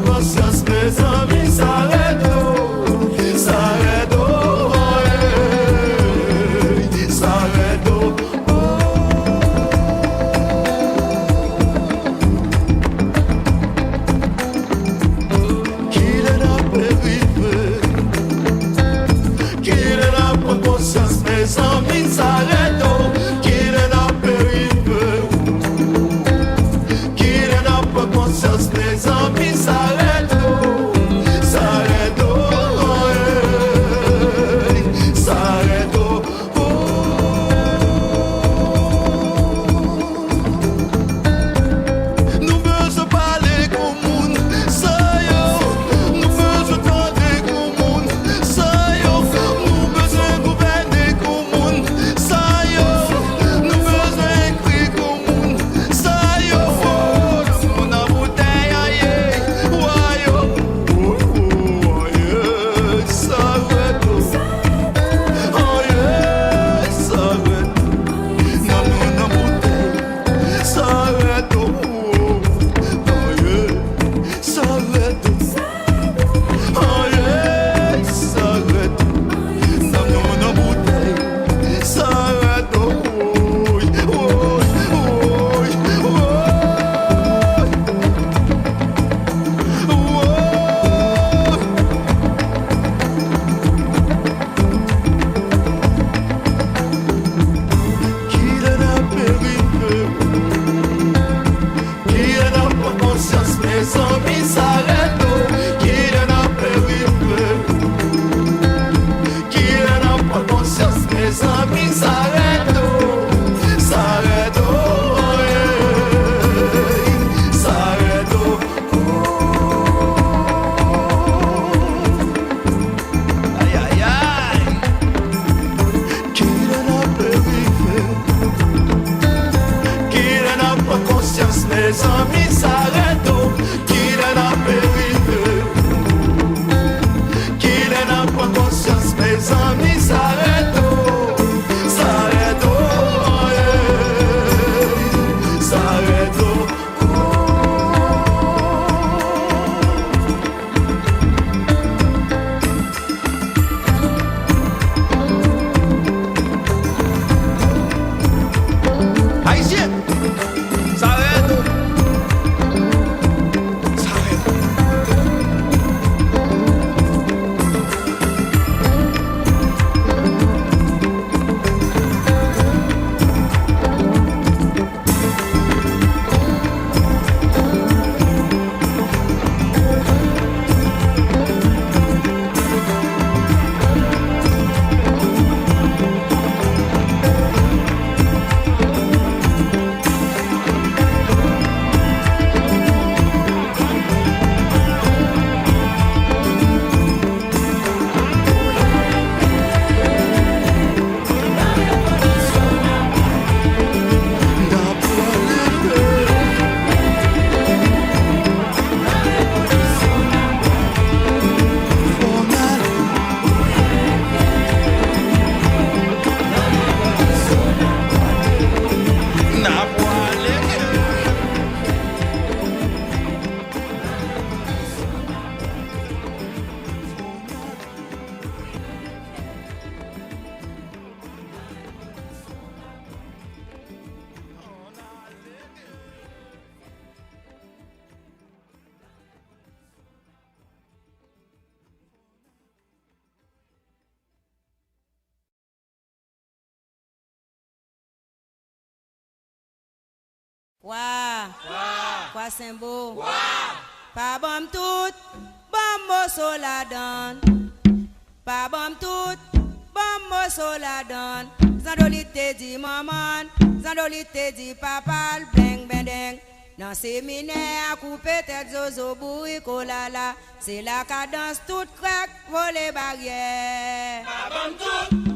conscience, mes amis, s'arrête, s'arrête, s'arrête, qu'il est là périphérique, qu'il est là pour conscience, mes amis, s'arrête, qu'il est là périphérique, qu'il est là pour conscience, mes amis, s'arrête, s'arrête, s'arrête. Nous besoin parler comme monde, ça yo. Nous besoin tendre comme monde, ça yo. Nous besoin gouverner comme monde, ça yo. Nous besoin écrire comme monde, ça yo. Le monde a bouteille aïe, wayo. Aïe, s'arrête, aïe, s'arrête. Non, non, non, bouteille, s'arrête, aïe, s'arrête, aïe, s'arrête. Non, non, non, bouteille, s'arrête, qu'il est la périphérie, qu'il est là pour conscience, mes amis, s'arrête, qu'il est la périphérie, qu'il est là pour conscience, mes amis, s'arrête, s'arrête, s'arrête. Aïe, aïe, aïe. Qu'il est la périphérie, qu'il est là pour conscience, mes amis, s'arrête, qu'il est la périphérie, qu'il est là pour conscience, mes amis, s'arrête, s'arrête, s'arrête. Haïtien, s'arrête, s'arrête. Wa, kwa sembo, pa bom tout, bom so la donne. Pa bom tout, bom so la donne. Zandolite di maman, zandolite di papa, bling bendeng. Dans séminaire, à couper tête zozo boui kolala. C'est la cadence toute craque, voler barrière. Pa bom tout.